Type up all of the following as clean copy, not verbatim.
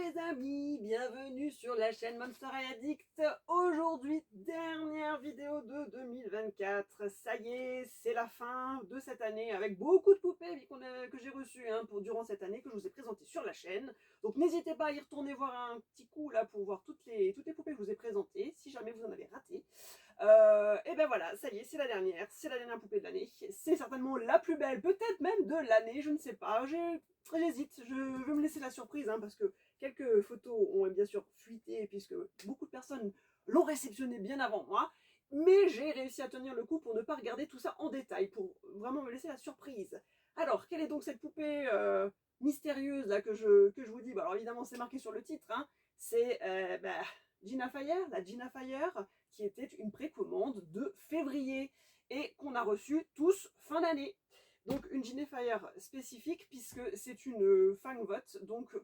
les amis, bienvenue sur la chaîne Monster Addict. Aujourd'hui, dernière vidéo de 2024. Ça y est, c'est la fin de cette année avec beaucoup de poupées que j'ai reçues durant cette année que je vous ai présentées sur la chaîne. Donc n'hésitez pas à y retourner voir un petit coup là pour voir toutes les poupées que je vous ai présentées si jamais vous en avez raté. Et ben voilà, ça y est, c'est la dernière poupée de l'année. C'est certainement la plus belle, peut-être même de l'année, je ne sais pas. J'hésite, je veux me laisser la surprise parce que quelques photos ont bien sûr fuité puisque beaucoup de personnes l'ont réceptionné bien avant moi. Mais j'ai réussi à tenir le coup pour ne pas regarder tout ça en détail, pour vraiment me laisser la surprise. Alors, quelle est donc cette poupée mystérieuse là que je vous dis? Alors évidemment, c'est marqué sur le titre, c'est Gina Fire, la Gina Fire, qui était une précommande de février et qu'on a reçue tous fin d'année. Donc une Gina Fire spécifique puisque c'est une fangvote. Donc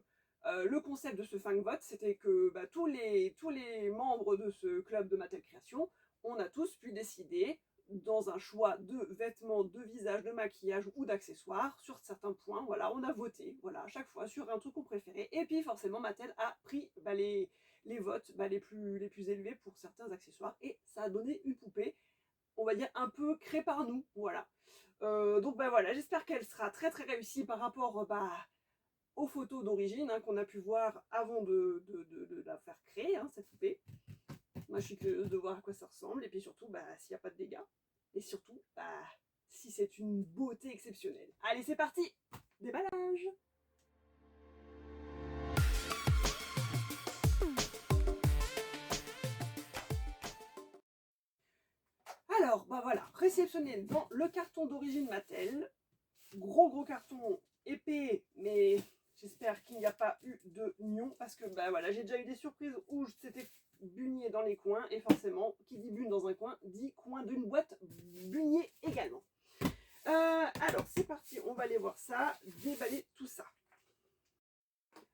le concept de ce fangvote, c'était que tous les membres de ce club de Mattel Création, on a tous pu décider dans un choix de vêtements, de visage, de maquillage ou d'accessoires sur certains points. Voilà, on a voté, voilà, à chaque fois sur un truc qu'on préférait. Et puis forcément, Mattel a pris les votes les plus élevés pour certains accessoires et ça a donné une poupée, on va dire, un peu créée par nous. Voilà. Donc voilà, j'espère qu'elle sera très très réussie par rapport aux photos d'origine qu'on a pu voir avant de la faire créer, cette poupée. Moi je suis curieuse de voir à quoi ça ressemble et puis surtout s'il n'y a pas de dégâts et surtout si c'est une beauté exceptionnelle. Allez, c'est parti, déballage. Alors voilà, réceptionné dans le carton d'origine Mattel. Gros carton épais, mais j'espère qu'il n'y a pas eu de nion parce que voilà, j'ai déjà eu des surprises où c'était bugné dans les coins et forcément, qui dit bune dans un coin, dit coin d'une boîte bugné également. Alors, c'est parti, on va aller voir ça, déballer tout ça.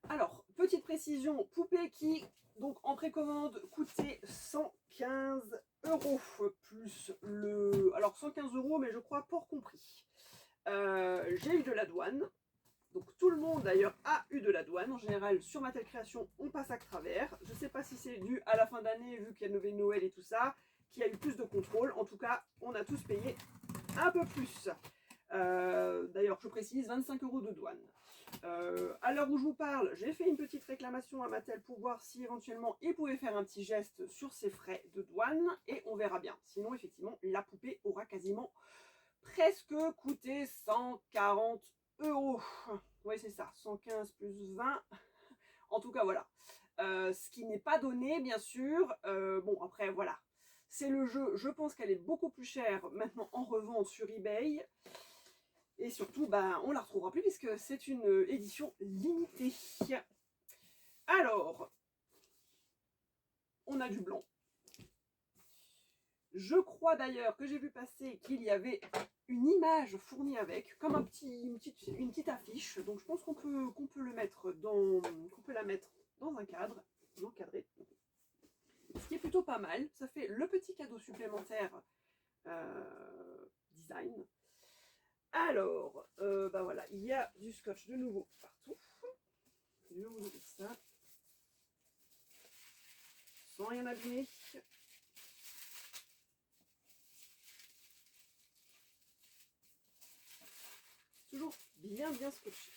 Alors, petite précision, poupée qui, donc en précommande, coûtait 115 € plus le... Alors, 115 €, mais je crois port compris. J'ai eu de la douane. Donc tout le monde d'ailleurs a eu de la douane. En général, sur Mattel Création, on passe à travers. Je ne sais pas si c'est dû à la fin d'année, vu qu'il y a Noël et tout ça, qu'il y a eu plus de contrôle. En tout cas, on a tous payé un peu plus. D'ailleurs, je précise, 25 € de douane. À l'heure où je vous parle, j'ai fait une petite réclamation à Mattel pour voir si éventuellement il pouvait faire un petit geste sur ses frais de douane. Et on verra bien. Sinon, effectivement, la poupée aura quasiment presque coûté 140 €. Oui, c'est ça, 115 plus 20. En tout cas, voilà. Ce qui n'est pas donné, bien sûr. Bon, après, voilà. C'est le jeu. Je pense qu'elle est beaucoup plus chère maintenant en revente sur eBay. Et surtout, on la retrouvera plus puisque c'est une édition limitée. Alors, on a du blanc. Je crois d'ailleurs que j'ai vu passer qu'il y avait une image fournie avec, comme une petite affiche. Donc je pense qu'on peut la mettre dans un cadre, encadré. Ce qui est plutôt pas mal. Ça fait le petit cadeau supplémentaire design. Alors, voilà, il y a du scotch de nouveau partout. Je vais vous ouvrir ça. Sans rien abîmer. Toujours bien scotché.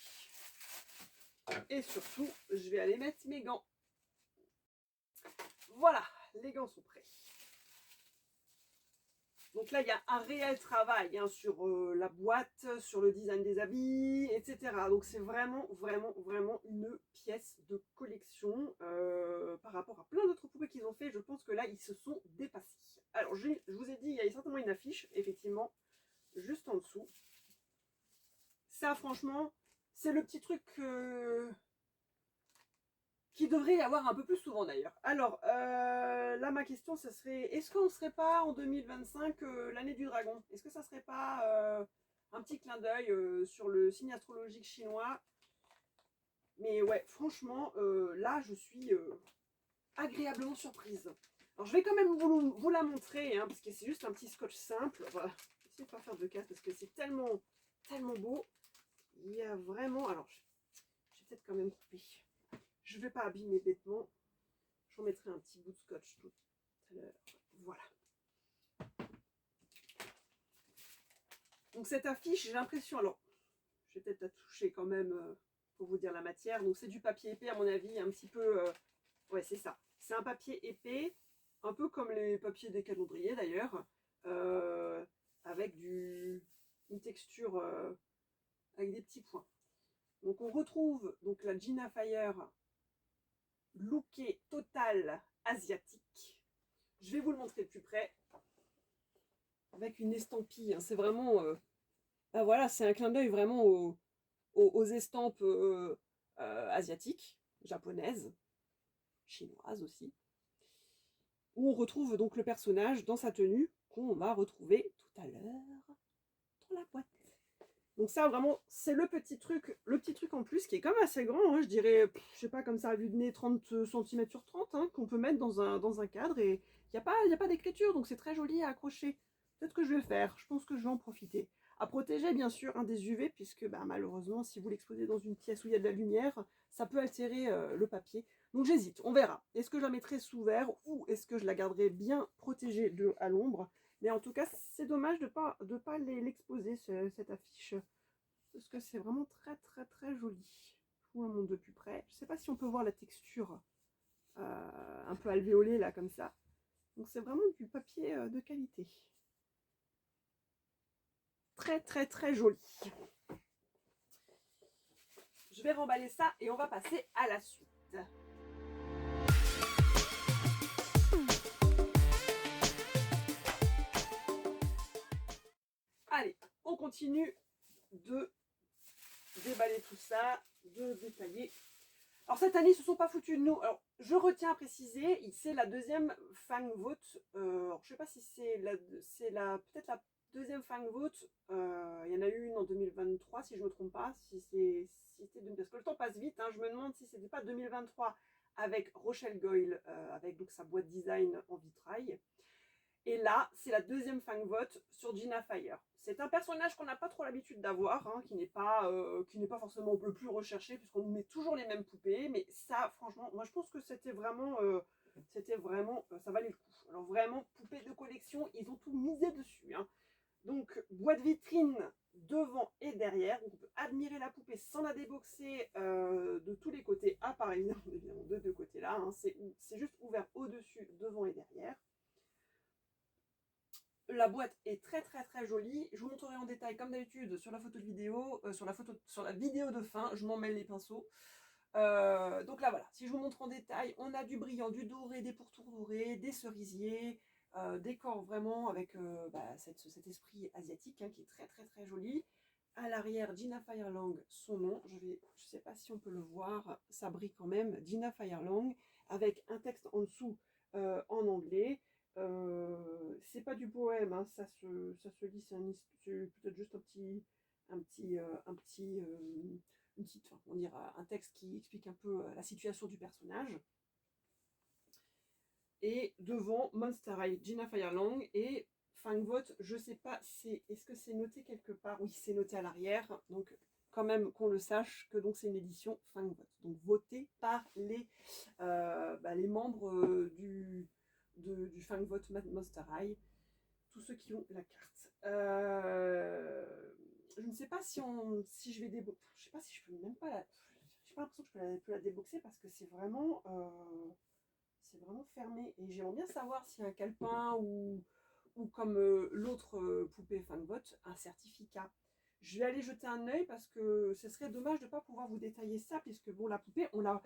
Et surtout, je vais aller mettre mes gants. Voilà, les gants sont prêts. Donc là, il y a un réel travail sur la boîte, sur le design des habits, etc. Donc c'est vraiment une pièce de collection par rapport à plein d'autres poupées qu'ils ont fait. Je pense que là, ils se sont dépassés. Alors, je vous ai dit, il y a certainement une affiche, effectivement, juste en dessous. Ça, franchement, c'est le petit truc qui devrait y avoir un peu plus souvent d'ailleurs. Alors, là, ma question, ce serait, est-ce qu'on ne serait pas en 2025 l'année du dragon? Est-ce que ça ne serait pas un petit clin d'œil sur le signe astrologique chinois? Mais ouais, franchement, là, je suis agréablement surprise. Alors, je vais quand même vous la montrer, parce que c'est juste un petit scotch simple. Voilà. Je vais essayer de ne pas faire de casse parce que c'est tellement beau. Il y a vraiment... Alors, je vais peut-être quand même couper Je ne vais pas abîmer bêtement. Je remettrai un petit bout de scotch tout à l'heure. Voilà. Donc cette affiche, j'ai l'impression, alors je vais peut-être la toucher quand même pour vous dire la matière. Donc c'est du papier épais à mon avis, un petit peu, ouais c'est ça. C'est un papier épais, un peu comme les papiers des calendriers d'ailleurs, avec une texture avec des petits points. Donc on retrouve donc la Gina Fire lookée total asiatique. Je vais vous le montrer de plus près avec une estampille. Hein. C'est vraiment, ben voilà, c'est un clin d'œil vraiment aux estampes asiatiques, japonaises, chinoises aussi, où on retrouve donc le personnage dans sa tenue qu'on va retrouver tout à l'heure dans la boîte. Donc ça vraiment c'est le petit truc en plus qui est quand même assez grand, hein, je dirais, je sais pas comme ça à vue de nez 30 cm sur 30 hein, qu'on peut mettre dans un cadre et il n'y a pas d'écriture donc c'est très joli à accrocher. Peut-être que je vais le faire, je pense que je vais en profiter. À protéger bien sûr un des UV puisque bah, malheureusement si vous l'exposez dans une pièce où il y a de la lumière, ça peut altérer le papier. Donc j'hésite, on verra. Est-ce que je la mettrai sous verre ou est-ce que je la garderai bien protégée à l'ombre? Mais en tout cas, c'est dommage de pas l'exposer, cette affiche. Parce que c'est vraiment très très très joli. Je vous la montre de plus près. Je ne sais pas si on peut voir la texture un peu alvéolée là comme ça. Donc c'est vraiment du papier de qualité. Très très très joli. Je vais remballer ça et on va passer à la suite. Allez, on continue de déballer tout ça, de détailler. Alors cette année, ils se sont pas foutus de nous. Alors je retiens à préciser, c'est la deuxième Fang Vote. Je sais pas si c'est peut-être la deuxième Fang Vote. Il y en a eu une en 2023, si je me trompe pas. Parce que le temps passe vite. Hein, je me demande si c'était pas 2023 avec Rochelle Goyle, avec donc sa boîte design en vitrail. Et là, c'est la deuxième Fang Vote sur Gina Fire. C'est un personnage qu'on n'a pas trop l'habitude d'avoir, hein, qui n'est pas forcément le plus recherché, puisqu'on nous met toujours les mêmes poupées. Mais ça, franchement, moi je pense que c'était vraiment, ça valait le coup. Alors vraiment, poupée de collection, ils ont tout misé dessus. Hein. Donc, boîte vitrine devant et derrière. Donc, on peut admirer la poupée sans la déboxer de tous les côtés, à part évidemment de deux côtés là. Hein. C'est juste ouvert au-dessus, devant et derrière. La boîte est très très très jolie. Je vous montrerai en détail comme d'habitude sur la photo de vidéo, sur la vidéo de fin. Je m'en mêle les pinceaux. Donc là voilà, si je vous montre en détail, on a du brillant, du doré, des pourtours dorés, des cerisiers, décor vraiment avec cet esprit asiatique hein, qui est très très très joli. À l'arrière, Gina Firelang, son nom. Je sais pas si on peut le voir, ça brille quand même. Gina Firelang avec un texte en dessous en anglais. C'est pas du poème, hein, ça se lit, c'est peut-être juste un texte qui explique un peu la situation du personnage. Et devant Monster High, Gina Firelang et Fang Vote, je sais pas, est-ce que c'est noté quelque part? Oui, c'est noté à l'arrière, donc quand même qu'on le sache que donc c'est une édition Fang Vote, donc votée par les membres du Fang Vote Monster High, tous ceux qui ont la carte. Je ne sais pas si je vais déboxer, je sais pas si je peux même pas j'ai pas l'impression que je peux la déboxer parce que c'est vraiment fermé et j'aimerais bien savoir s'il y a un calepin ou comme l'autre poupée Fang Vote, un certificat. Je vais aller jeter un œil parce que ce serait dommage de ne pas pouvoir vous détailler ça puisque bon la poupée on la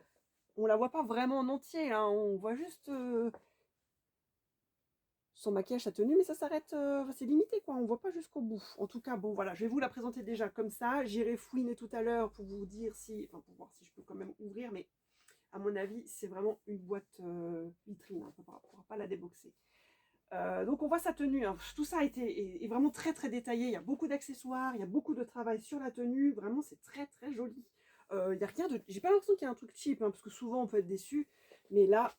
voit pas vraiment en entier, hein, on voit juste son maquillage, sa tenue, mais ça s'arrête, c'est limité quoi, on voit pas jusqu'au bout. En tout cas, bon voilà, je vais vous la présenter déjà comme ça, j'irai fouiner tout à l'heure pour vous dire pour voir si je peux quand même ouvrir, mais à mon avis, c'est vraiment une boîte vitrine, hein, on ne pourra pas la déboxer. Donc on voit sa tenue, hein. Tout ça est vraiment très très détaillé, il y a beaucoup d'accessoires, il y a beaucoup de travail sur la tenue, vraiment c'est très très joli. Il y a rien de... J'ai pas l'impression qu'il y a un truc cheap, hein, parce que souvent on peut être déçu, mais là,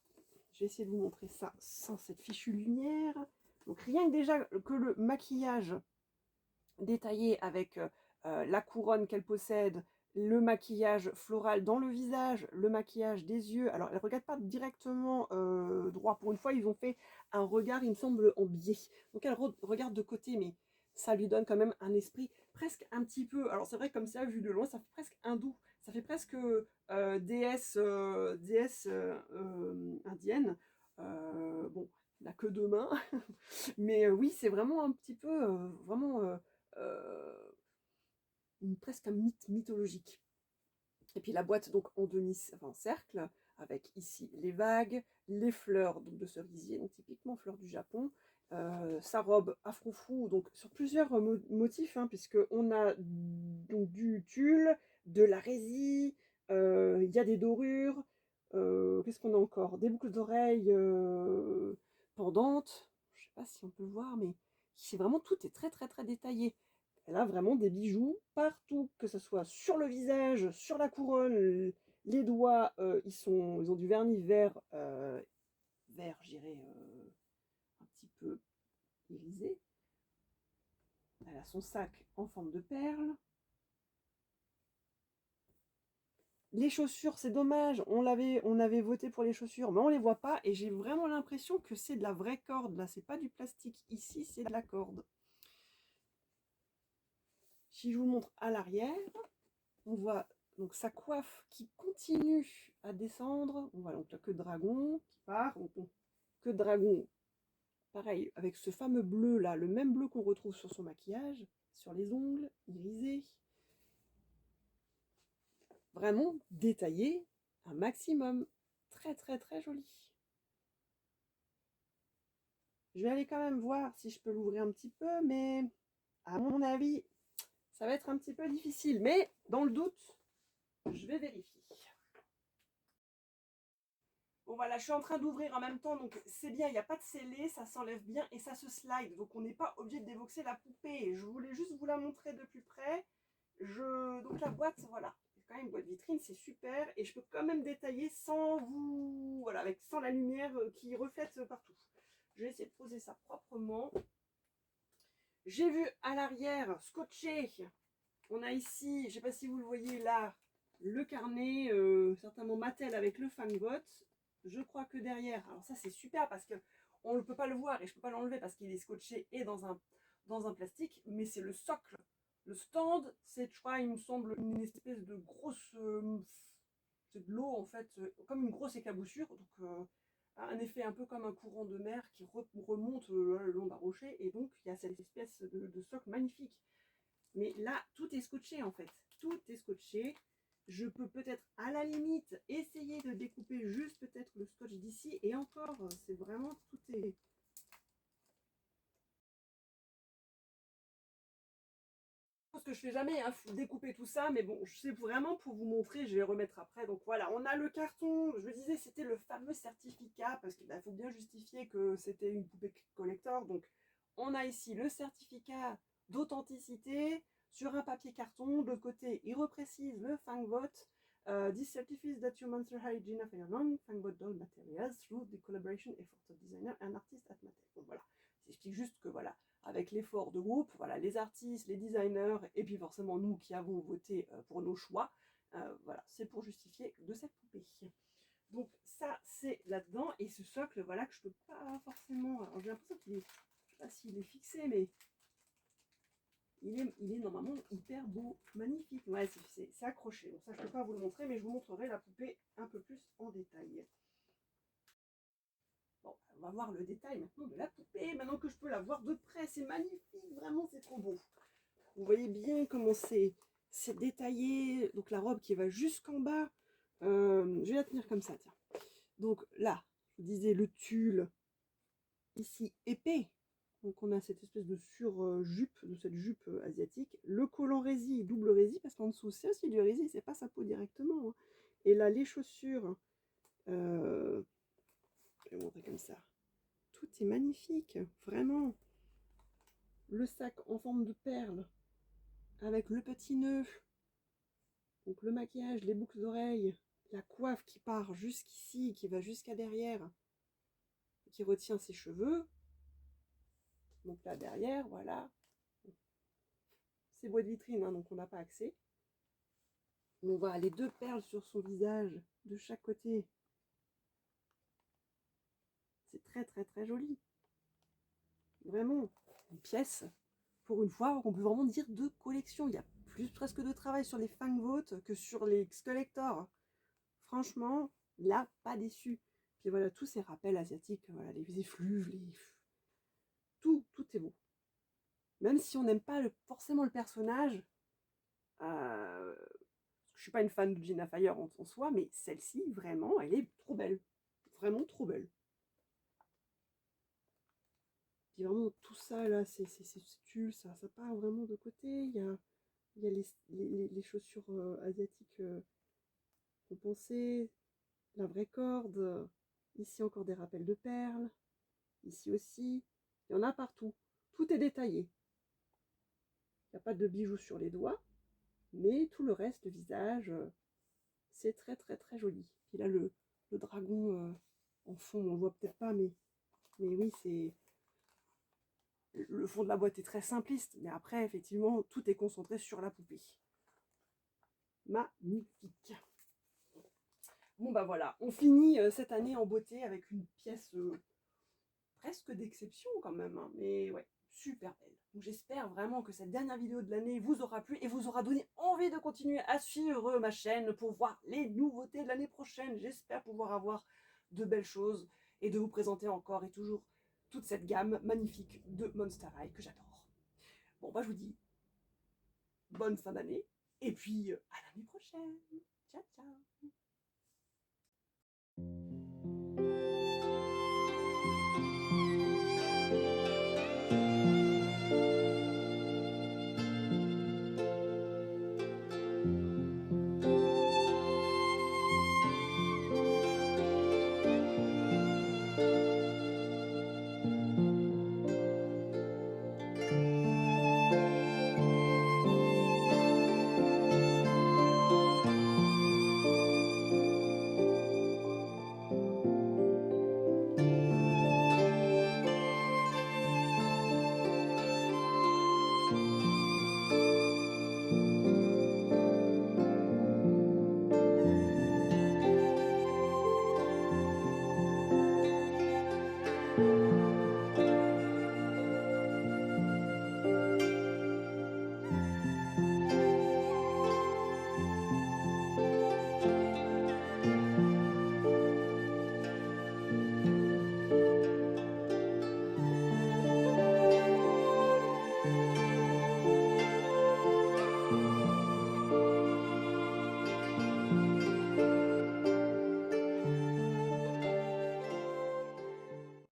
je vais essayer de vous montrer ça sans cette fichue lumière. Donc rien que déjà que le maquillage détaillé avec la couronne qu'elle possède, le maquillage floral dans le visage, le maquillage des yeux. Alors, elle ne regarde pas directement droit. Pour une fois, ils ont fait un regard, il me semble, en biais. Donc, elle regarde de côté, mais ça lui donne quand même un esprit presque un petit peu... Alors, c'est vrai, comme ça, vu de loin, ça fait presque hindou. Ça fait presque déesse indienne. Bon, elle n'a que deux mains. Mais oui, c'est vraiment un petit peu... presque un mythe mythologique. Et puis la boîte donc en cercle, avec ici les vagues, les fleurs donc, de cerisier, donc typiquement fleurs du Japon, sa robe à froufrou, donc sur plusieurs motifs, hein, puisqu'on a donc du tulle, de la résille, il y a des dorures, qu'est-ce qu'on a encore? Des boucles d'oreilles pendantes, je ne sais pas si on peut le voir, mais c'est vraiment tout est très très très détaillé. Elle a vraiment des bijoux partout, que ce soit sur le visage, sur la couronne, les doigts, ils ont du vernis vert, vert, je dirais, un petit peu irisé. Elle a son sac en forme de perle. Les chaussures, c'est dommage, on avait voté pour les chaussures, mais on les voit pas, et j'ai vraiment l'impression que c'est de la vraie corde, là, c'est pas du plastique. Ici, c'est de la corde. Si je vous montre à l'arrière, on voit donc sa coiffe qui continue à descendre. On voit donc la queue de dragon qui part. Donc, queue de dragon, pareil, avec ce fameux bleu là, le même bleu qu'on retrouve sur son maquillage, sur les ongles, irisés. Vraiment détaillé un maximum. Très très très joli. Je vais aller quand même voir si je peux l'ouvrir un petit peu, mais à mon avis, ça va être un petit peu difficile. Mais dans le doute, je vais vérifier. Bon voilà, je suis en train d'ouvrir en même temps, donc c'est bien, il n'y a pas de scellé, ça s'enlève bien et ça se slide, donc on n'est pas obligé de déboxer la poupée. Je voulais juste vous la montrer de plus près. Donc la boîte, voilà, c'est quand même une boîte vitrine, c'est super, et je peux quand même détailler sans vous, voilà, sans la lumière qui reflète partout. Je vais essayer de poser ça proprement. J'ai vu à l'arrière, scotché, on a ici, je ne sais pas si vous le voyez là, le carnet, certainement Mattel avec le fangbot. Je crois que derrière, alors ça c'est super parce que on ne peut pas le voir et je ne peux pas l'enlever parce qu'il est scotché et dans un plastique, mais c'est le socle. Le stand, c'est, je crois, il me semble, une espèce de grosse... c'est de l'eau en fait, comme une grosse éclaboussure. Donc un effet un peu comme un courant de mer qui remonte le long d'un rocher. Et donc il y a cette espèce de socle magnifique. Mais là, tout est scotché en fait. Tout est scotché. Je peux peut-être à la limite essayer de découper juste peut-être le scotch d'ici. Et encore, c'est vraiment tout est... Ce que je fais jamais, hein, découper tout ça. Mais bon, c'est vraiment pour vous montrer. Je vais remettre après. Donc voilà, on a le carton. Je me disais, c'était le fameux certificat. Parce qu'il faut bien justifier que c'était une poupée collector. Donc on a ici le certificat d'authenticité sur un papier carton. De l'autre côté, il reprécise le fangbot. This certifies that your monster hygiene of your non-fangbot doll materials through the collaboration effort of designer and artist at Mattel. Donc voilà, j'explique juste que voilà, avec l'effort de groupe, voilà, les artistes, les designers, et puis forcément nous qui avons voté pour nos choix, voilà, c'est pour justifier de cette poupée. Donc ça, c'est là-dedans, et ce socle, voilà, que je peux pas forcément... Alors j'ai l'impression qu'il est... Je sais pas s'il est fixé, mais il est normalement hyper beau, magnifique. Ouais, c'est accroché. Bon, ça, je ne peux pas vous le montrer, mais je vous montrerai la poupée un peu plus en détail. Bon, on va voir le détail maintenant de la poupée. Maintenant que je peux la voir de près, c'est magnifique. Vraiment, c'est trop beau. Vous voyez bien comment c'est détaillé. Donc, la robe qui va jusqu'en bas. Je vais la tenir comme ça, tiens. Donc, là, je vous disais le tulle, ici, épais. Donc on a cette espèce de sur-jupe, de cette jupe asiatique. Le collant résille, double résille, parce qu'en dessous c'est aussi du résille, c'est pas sa peau directement. Hein. Et là les chaussures, je vais vous montrer comme ça. Tout est magnifique, vraiment. Le sac en forme de perle, avec le petit nœud. Donc le maquillage, les boucles d'oreilles, la coiffe qui part jusqu'ici, qui va jusqu'à derrière, qui retient ses cheveux. Donc là derrière, voilà. C'est boîte vitrine, hein, donc on n'a pas accès. On voit les deux perles sur son visage, de chaque côté. C'est très très très joli. Vraiment, une pièce, pour une fois, on peut vraiment dire de collection. Il y a plus presque de travail sur les Fangvotes que sur les X-Collector. Franchement, là, pas déçu. Puis voilà, tous ces rappels asiatiques, voilà, les effluves, tout est beau. Même si on n'aime pas forcément le personnage, je suis pas une fan de Gina Fire en soi, mais celle-ci, vraiment, elle est trop belle. Vraiment trop belle. Puis vraiment, tout ça, là, c'est tulle, ça part vraiment de côté. Il y a les chaussures asiatiques compensées, la vraie corde. Ici, encore des rappels de perles. Ici aussi. Il y en a partout. Tout est détaillé. Il n'y a pas de bijoux sur les doigts. Mais tout le reste, le visage, c'est très très très joli. Puis là, le dragon en fond, on le voit peut-être pas, mais oui, c'est... Le fond de la boîte est très simpliste, mais après, effectivement, tout est concentré sur la poupée. Magnifique. Bon bah voilà, on finit cette année en beauté avec une pièce presque d'exception quand même, hein, mais ouais, super belle. Donc j'espère vraiment que cette dernière vidéo de l'année vous aura plu et vous aura donné envie de continuer à suivre ma chaîne pour voir les nouveautés de l'année prochaine. J'espère pouvoir avoir de belles choses et de vous présenter encore et toujours toute cette gamme magnifique de Monster High que j'adore. Bon bah je vous dis bonne fin d'année et puis à l'année prochaine. Ciao ciao.